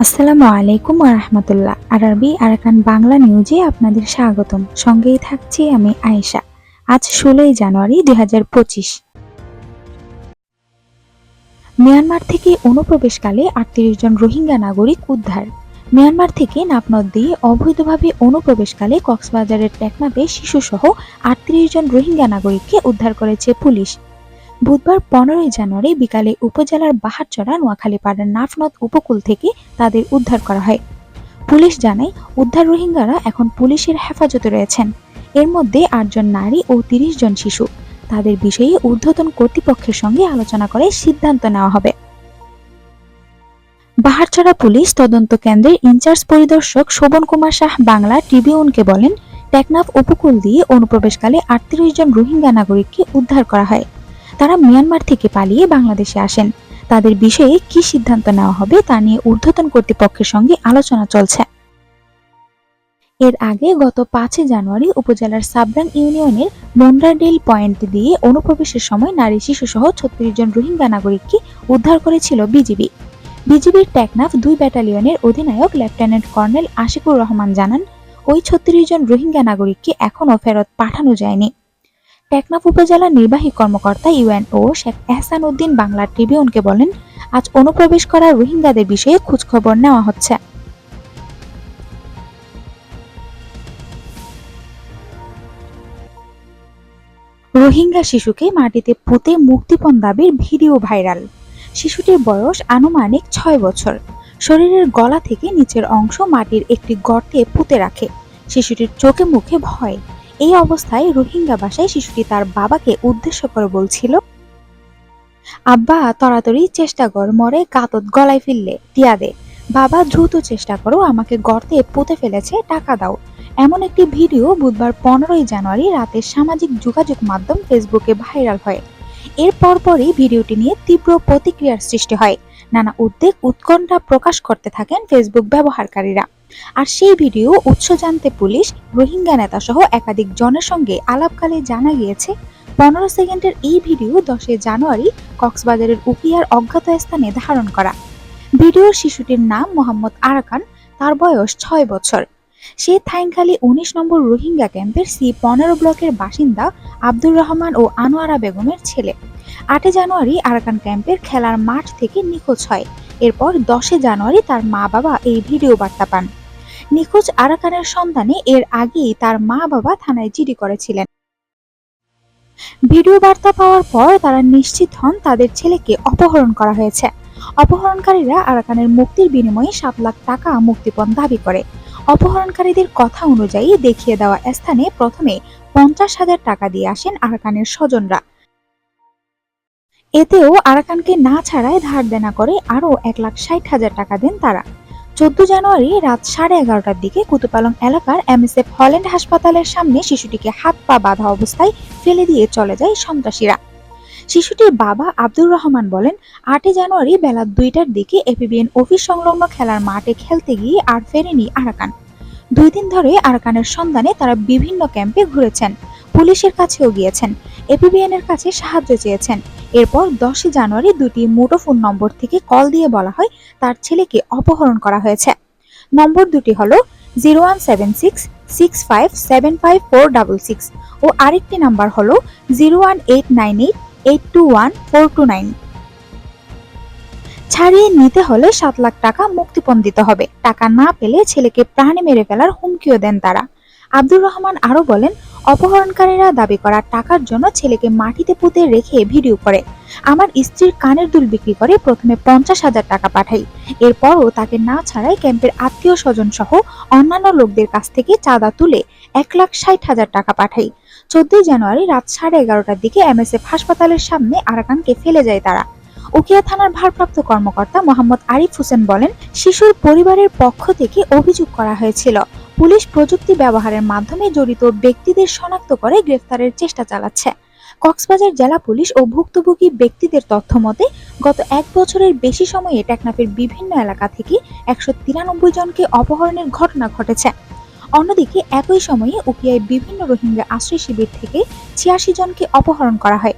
আসসালামু আলাইকুম ওয়া রাহমাতুল্লাহ। আরবি আরাকান বাংলা নিউজে আপনাদের স্বাগতম। সঙ্গেই থাকছি আমি আয়েশা। আজ 16 জানুয়ারি 2025। মিয়ানমার থেকে অনুপ্রবেশকালে 38 জন রোহিঙ্গা নাগরিক উদ্ধার। মিয়ানমার থেকে নাপনদ দিয়ে অবৈধভাবে অনুপ্রবেশকালে কক্সবাজারের টেকনাফে শিশুসহ 38 জন রোহিঙ্গা নাগরিককে উদ্ধার করেছে পুলিশ। বুধবার 15 জানুয়ারি বিকালে উপজেলার বাহারচড়া নোয়াখালীপাড়ার নাফনদ উপকূল থেকে তাদের উদ্ধার করা হয়। পুলিশ জানায়, উদ্ধার রোহিঙ্গারা এখন পুলিশের হেফাজতে রয়েছেন। এর মধ্যে 8 জন নারী ও 30 জন শিশু। তাদের বিষয়ে ঊর্ধ্বতন কর্তৃপক্ষের সঙ্গে আলোচনা করে সিদ্ধান্ত নেওয়া হবে। বাহারচড়া পুলিশ তদন্ত কেন্দ্রের ইনচার্জ পরিদর্শক শোভন কুমার শাহ বাংলা ট্রিবিউনকে বলেন, টেকনাফ উপকূল দিয়ে অনুপ্রবেশকালে 38 জন রোহিঙ্গা নাগরিককে উদ্ধার করা হয়। তারা মিয়ানমার থেকে পালিয়ে বাংলাদেশে আসেন। তাদের বিষয়ে কি সিদ্ধান্ত নেওয়া হবে তা নিয়ে ঊর্ধ্বতন কর্তৃপক্ষের সঙ্গে আলোচনা চলছে। এর আগে গত 5 জানুয়ারি উপজেলার সাবরাং ইউনিয়নের মোন্ডারডেল পয়েন্ট দিয়ে অনুপ্রবেশের সময় নারী শিশুসহ 36 জন রোহিঙ্গা নাগরিককে উদ্ধার করেছিল বিজিবি। বিজিবির টেকনাফ 2 ব্যাটালিয়নের অধিনায়ক লেফটেন্যান্ট কর্নেল আশিকুর রহমান জানান, ওই 36 জন রোহিঙ্গা নাগরিককে এখনও ফেরত পাঠানো যায়নি। টেকনাফ উপজেলা নির্বাহী কর্মকর্তা ইউএনও শেখ এহসান উদ্দিন বাংলা ট্রিবিউনকে বলেন, আজ অনুপ্রবেশ করা রোহিঙ্গাদের বিষয়ে খোঁজখবর নেওয়া হচ্ছে। রোহিঙ্গা শিশুকে মাটিতে পুঁতে মুক্তিপণ দাবির ভিডিও ভাইরাল। শিশুটির বয়স আনুমানিক 6 বছর। শরীরের গলা থেকে নিচের অংশ মাটির একটি গর্তে পুঁতে রাখে। শিশুটির চোখে মুখে ভয়। এই অবস্থায় রোহিঙ্গা ভাষায় শিশুটি তার বাবাকে উদ্দেশ্য করে বলছিল, আব্বা তাড়াতাড়ি চেষ্টা কর, মরে গাতত গলায় ফিরলে টিয়া দে, বাবা দ্রুত চেষ্টা করো, আমাকে গর্তে পুঁতে ফেলেছে, টাকা দাও। এমন একটি ভিডিও বুধবার 15 জানুয়ারি রাতে সামাজিক যোগাযোগ মাধ্যম ফেসবুকে ভাইরাল হয়। এর পরপরই ভিডিওটি নিয়ে তীব্র প্রতিক্রিয়ার সৃষ্টি হয়। নানা উদ্বেগ উৎকণ্ঠা প্রকাশ করতে থাকেন ফেসবুক ব্যবহারকারীরা। আর সেই ভিডিও উৎস জানতে পুলিশ, রোহিঙ্গা নেতা সহ একাধিক জনের সঙ্গে আলাপকালে জানা গিয়েছে, 15 সেকেন্ডের এই ভিডিও 10 জানুয়ারি কক্সবাজারের উকিয়ার অজ্ঞাত স্থানে ধারণ করা। ভিডিওর শিশুটির নাম মোহাম্মদ আরাকান, তার বয়স 6 বছর। সে থাইংখালী 19 নম্বর রোহিঙ্গা ক্যাম্পের C15 ব্লকের বাসিন্দা আব্দুর রহমান ও আনোয়ারা বেগমের ছেলে। 8 জানুয়ারি আরাকান ক্যাম্পের খেলার মাঠ থেকে নিখোঁজ হয়। এরপর 10 জানুয়ারি তার মা বাবা এই ভিডিও বার্তা পান। নিখোঁজ আরাকানের সন্ধানে এর আগেই তার মা বাবা থানায় জিডি করেছিলেন। ভিডিও বার্তা পাওয়ার পর তারা নিশ্চিত হন তাদের ছেলেকে অপহরণ করা হয়েছে। অপহরণকারীরা আরাকানের মুক্তির বিনিময়ে 7 লাখ টাকা মুক্তিপণ দাবি করে। অপহরণকারীদের কথা অনুযায়ী দেখিয়ে দেওয়া স্থানে প্রথমে 50,000 টাকা দিয়ে আসেন আরাকানের স্বজনরা। এতেও আরাকানকে না ছাড়ায় ধার দেনা করে আরও 1,60,000 টাকা দেন তারা। 14 জানুয়ারি রাত 11:30টার দিকে কুতুপালং এলাকার MSF হল্যান্ড হাসপাতালের সামনে শিশুটিকে হাত পা বাঁধা অবস্থায় ফেলে দিয়ে চলে যায় সন্ত্রাসীরা। শিশুটির বাবা আব্দুর রহমান বলেন, 8 জানুয়ারি বেলা 2টার দিকে এপিবিএন অফিস সংলগ্ন খেলার মাঠে খেলতে গিয়ে আর ফেরেনি আরাকান। 2 দিন ধরে আরাকানের সন্ধানে তারা বিভিন্ন ক্যাম্পে ঘুরেছেন, পুলিশের কাছেও গিয়েছেন, এপিবিএন এর কাছে সাহায্য চেয়েছেন। এরপর 10 জানুয়ারি 2টি মুঠোফোন নম্বর থেকে কল দিয়ে বলা হয় তার ছেলেকে অপহরণ করা হয়েছে। নম্বর দুটি হলো 017665754666 ও আরেকটি নাম্বার হলো 01898821429। ছাড়িয়ে নিতে হলে 7 লাখ টাকা মুক্তিপণ দিতে হবে। টাকা না পেলে ছেলেকে প্রাণে মেরে ফেলার হুমকিও দেন তারা। আব্দুর রহমান আরো বলেন, অপহরণকারীরা দাবি করা টাকার জন্য ছেলেকে মাটিতে পুঁতে রেখে ভিডিও করে। আমার স্ত্রীর কানের দুল বিক্রি করে প্রথমে 50,000 টাকা পাঠাই। এরপরও তাকে না ছাড়াই ক্যাম্পের আত্মীয় স্বজন সহ অন্যান্য লোকদের কাছ থেকে চাঁদা তুলে 1,60,000 টাকা পাঠাই। 14 জানুয়ারি রাত 11:30টার দিকে MSF হাসপাতালের সামনে আরাকানকে ফেলে যায় তারা। উকিয়া থানার ভারপ্রাপ্ত কর্মকর্তা মোহাম্মদ আরিফ হোসেন বলেন, শিশুর পরিবারের পক্ষ থেকে অভিযোগ করা হয়েছিল। পুলিশ প্রযুক্তি ব্যবহারের মাধ্যমে জড়িত ব্যক্তিদের শনাক্ত করে গ্রেফতারের চেষ্টা চালাচ্ছে। কক্সবাজার জেলা পুলিশ ও ভুক্তভোগী ব্যক্তিদের তথ্য মতে গত 1 বছরের বেশি সময়ে টেকনাফের বিভিন্ন এলাকা থেকে 193 জনকে অপহরণের ঘটনা ঘটেছে। অন্যদিকে একই সময়ে উকিয়ায় বিভিন্ন রোহিঙ্গা আশ্রয় শিবির থেকে 86 জনকে অপহরণ করা হয়।